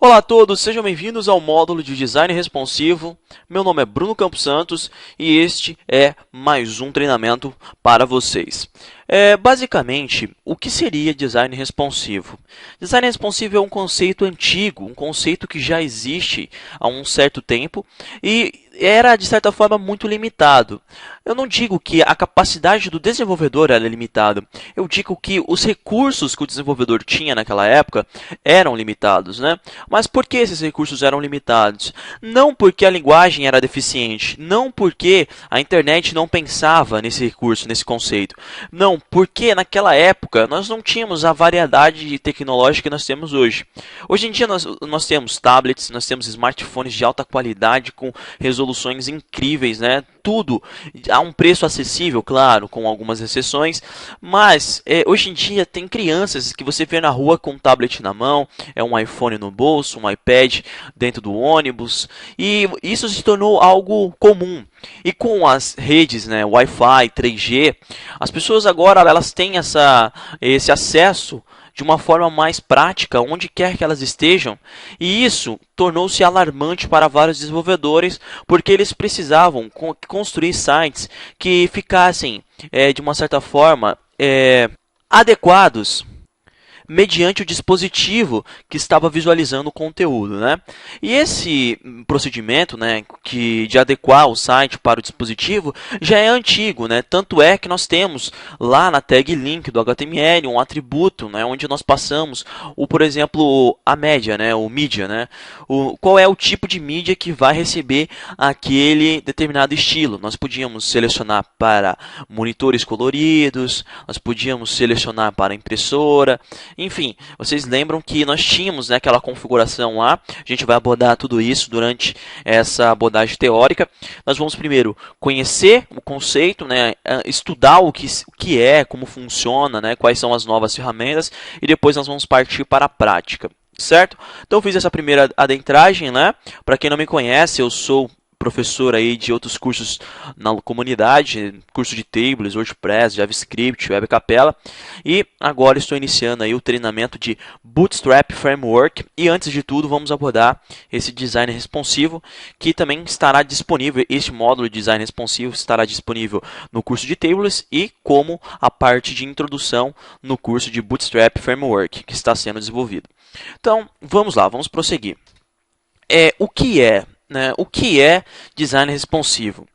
Olá a todos, sejam bem-vindos ao módulo de Design Responsivo. Meu nome é Bruno Campos Santos e este é mais um treinamento para vocês. Basicamente, o que seria Design Responsivo? Design Responsivo é um conceito antigo, um conceito que já existe há um certo tempo e era, de certa forma, muito limitado. Eu não digo que a capacidade do desenvolvedor era limitada, eu digo que os recursos que o desenvolvedor tinha naquela época eram limitados, né? Mas por que esses recursos eram limitados? Não porque a linguagem era deficiente, não porque a internet não pensava nesse recurso, nesse conceito. Não, porque naquela época nós não tínhamos a variedade tecnológica que nós temos hoje. Hoje em dia nós temos tablets, nós temos smartphones de alta qualidade com resoluções incríveis, né? Tudo a um preço acessível, claro, com algumas exceções, mas hoje em dia tem crianças que você vê na rua com um tablet na mão, um iPhone no bolso, um iPad dentro do ônibus, e isso se tornou algo comum. E com as redes, né, Wi-Fi, 3G, as pessoas agora elas têm esse acesso de uma forma mais prática, onde quer que elas estejam, e isso tornou-se alarmante para vários desenvolvedores, porque eles precisavam construir sites que ficassem, de uma certa forma, adequados mediante o dispositivo que estava visualizando o conteúdo, né? E esse procedimento, né, de adequar o site para o dispositivo já é antigo, né? Tanto é que nós temos lá na tag link do HTML um atributo, né, onde nós passamos por exemplo, a média, né, o mídia, né? Qual é o tipo de mídia que vai receber aquele determinado estilo. Nós podíamos selecionar para monitores coloridos, nós podíamos selecionar para impressora. Enfim, vocês lembram que nós tínhamos, né, aquela configuração lá. A gente vai abordar tudo isso durante essa abordagem teórica. Nós vamos primeiro conhecer o conceito, né, estudar o que é, como funciona, né, quais são as novas ferramentas, e depois nós vamos partir para a prática, certo? Então eu fiz essa primeira adentragem, né? Para quem não me conhece, eu sou professor aí de outros cursos na comunidade, curso de Tables, WordPress, JavaScript, Web Capella, e agora estou iniciando aí o treinamento de Bootstrap Framework. E antes de tudo, vamos abordar esse design responsivo, que também estará disponível. Este módulo de design responsivo estará disponível no curso de Tables e como a parte de introdução no curso de Bootstrap Framework, que está sendo desenvolvido. Então, vamos lá, vamos prosseguir. O que é design responsivo?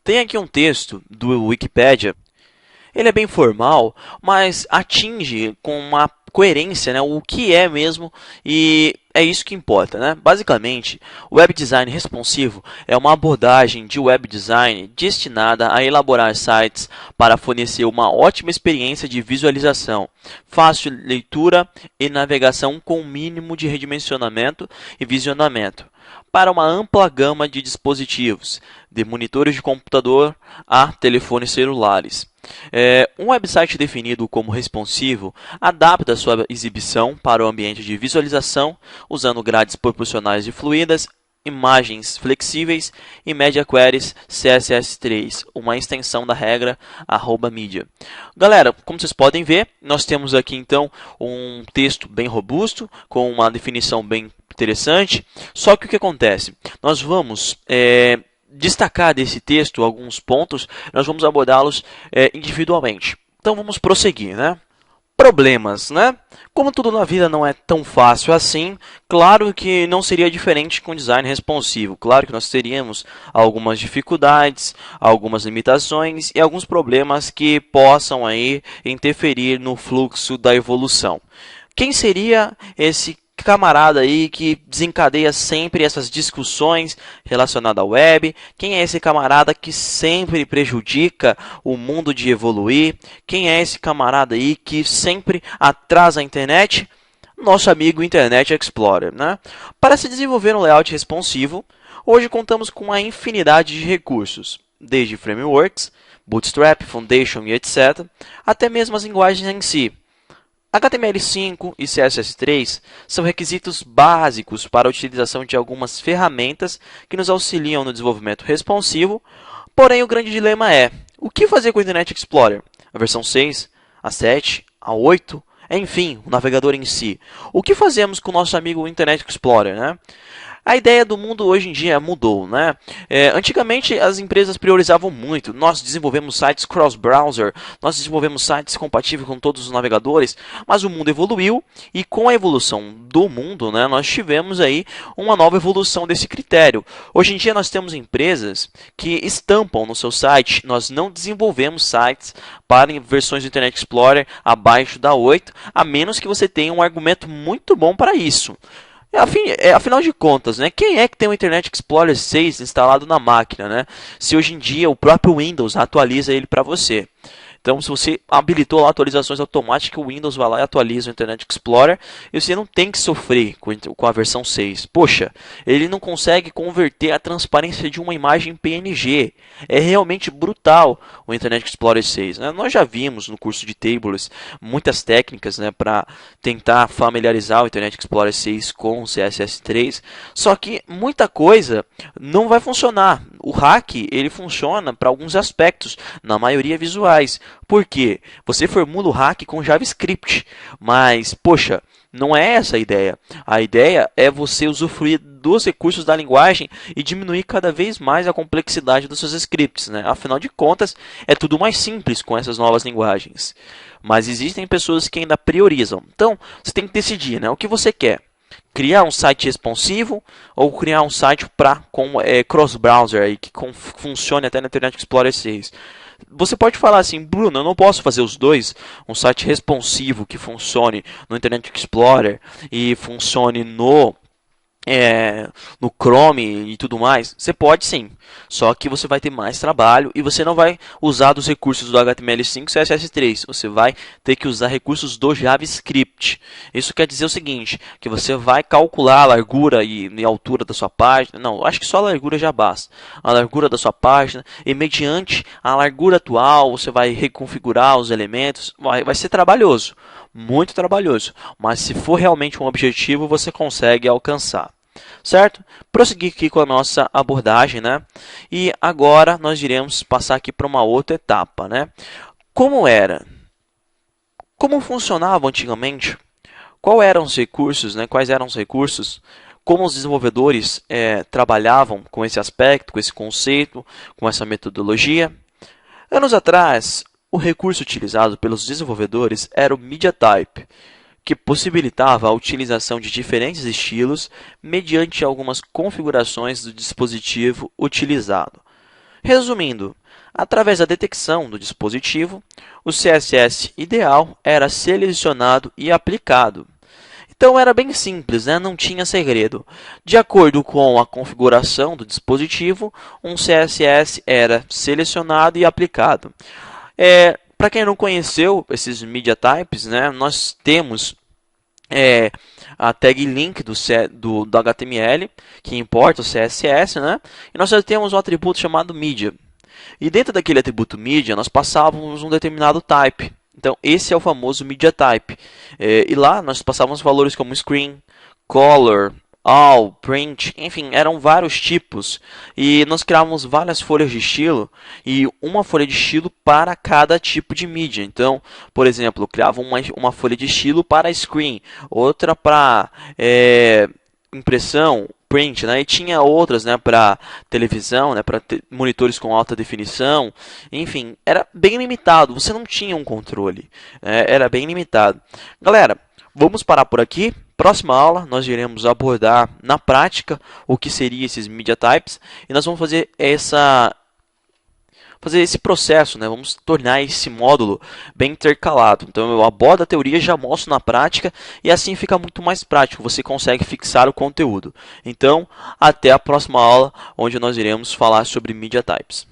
Tem aqui um texto do Wikipedia. Ele é bem formal, mas atinge com uma coerência, né, o que é mesmo, e é isso que importa, né? Basicamente, o web design responsivo é uma abordagem de web design destinada a elaborar sites para fornecer uma ótima experiência de visualização, fácil leitura e navegação com o mínimo de redimensionamento e visionamento, para uma ampla gama de dispositivos, de monitores de computador a telefones celulares. Um website definido como responsivo adapta sua exibição para o ambiente de visualização, usando grades proporcionais e fluidas, imagens flexíveis e media queries CSS3, uma extensão da regra @media. Galera, como vocês podem ver, nós temos aqui então um texto bem robusto, com uma definição bem interessante. Só que o que acontece? Nós vamos destacar desse texto alguns pontos, nós vamos abordá-los individualmente. Então vamos prosseguir, né? Problemas, né? Como tudo na vida não é tão fácil assim, claro que não seria diferente com design responsivo. Claro que nós teríamos algumas dificuldades, algumas limitações e alguns problemas que possam aí interferir no fluxo da evolução. Quem seria esse camarada aí que desencadeia sempre essas discussões relacionadas à web? Quem é esse camarada que sempre prejudica o mundo de evoluir? Quem é esse camarada aí que sempre atrasa a internet? Nosso amigo Internet Explorer, né? Para se desenvolver um layout responsivo, hoje contamos com uma infinidade de recursos, desde frameworks, Bootstrap, Foundation e etc., até mesmo as linguagens em si. HTML5 e CSS3 são requisitos básicos para a utilização de algumas ferramentas que nos auxiliam no desenvolvimento responsivo, porém o grande dilema é: o que fazer com o Internet Explorer? A versão 6, a 7, a 8 enfim, o navegador em si. O que fazemos com o nosso amigo Internet Explorer, né? A ideia do mundo hoje em dia mudou, né? Antigamente as empresas priorizavam muito. Nós desenvolvemos sites cross-browser, nós desenvolvemos sites compatíveis com todos os navegadores, mas o mundo evoluiu e com a evolução do mundo, né, nós tivemos aí uma nova evolução desse critério. Hoje em dia nós temos empresas que estampam no seu site, nós não desenvolvemos sites para versões do Internet Explorer abaixo da 8, a menos que você tenha um argumento muito bom para isso. Afinal de contas, né, quem é que tem o Internet Explorer 6 instalado na máquina, né? Se hoje em dia o próprio Windows atualiza ele para você. Então, se você habilitou lá atualizações automáticas, o Windows vai lá e atualiza o Internet Explorer e você não tem que sofrer com a versão 6. Poxa, ele não consegue converter a transparência de uma imagem em PNG. É realmente brutal o Internet Explorer 6. Né? Nós já vimos no curso de Tables muitas técnicas, né, para tentar familiarizar o Internet Explorer 6 com o CSS3, só que muita coisa não vai funcionar. O hack ele funciona para alguns aspectos, na maioria visuais. Por quê? Você formula o hack com JavaScript, mas, poxa, não é essa a ideia. A ideia é você usufruir dos recursos da linguagem e diminuir cada vez mais a complexidade dos seus scripts, né? Afinal de contas, é tudo mais simples com essas novas linguagens. Mas existem pessoas que ainda priorizam. Então, você tem que decidir, né? O que você quer. Criar um site responsivo ou criar um site com cross-browser aí, que funcione até no Internet Explorer 6. Você pode falar assim, Bruno, eu não posso fazer os dois, um site responsivo que funcione no Internet Explorer e funcione no Chrome e tudo mais. Você pode sim, só que você vai ter mais trabalho e você não vai usar dos recursos do HTML5 e CSS3, você vai ter que usar recursos do JavaScript. Isso quer dizer o seguinte, que você vai calcular a largura e altura da sua página, não, acho que só a largura já basta, a largura da sua página, e mediante a largura atual você vai reconfigurar os elementos, vai ser trabalhoso, muito trabalhoso, mas se for realmente um objetivo você consegue alcançar. Certo? Prosseguir aqui com a nossa abordagem, né? E agora nós iremos passar aqui para uma outra etapa, né? Como era? Como funcionava antigamente? Quais eram os recursos, né? Quais eram os recursos? Como os desenvolvedores trabalhavam com esse aspecto, com esse conceito, com essa metodologia? Anos atrás, o recurso utilizado pelos desenvolvedores era o MediaType, que possibilitava a utilização de diferentes estilos mediante algumas configurações do dispositivo utilizado. Resumindo, através da detecção do dispositivo, o CSS ideal era selecionado e aplicado. Então era bem simples, né? Não tinha segredo. De acordo com a configuração do dispositivo, um CSS era selecionado e aplicado. Para quem não conheceu esses media types, né, nós temos a tag link do HTML, que importa o CSS, né, e nós já temos um atributo chamado media. E dentro daquele atributo media, nós passávamos um determinado type. Então, esse é o famoso media type. E lá nós passávamos valores como screen, color, all, print, enfim, eram vários tipos. E nós criávamos várias folhas de estilo e uma folha de estilo para cada tipo de mídia. Então, por exemplo, eu criava uma folha de estilo para screen, outra para impressão, print, né? E tinha outras, né, para televisão, né, para monitores com alta definição. Enfim, era bem limitado, você não tinha um controle, era bem limitado. Galera, vamos parar por aqui. Próxima aula nós iremos abordar na prática o que seriam esses media types e nós vamos fazer esse processo, né? Vamos tornar esse módulo bem intercalado. Então eu abordo a teoria, já mostro na prática e assim fica muito mais prático, você consegue fixar o conteúdo. Então, até a próxima aula onde nós iremos falar sobre media types.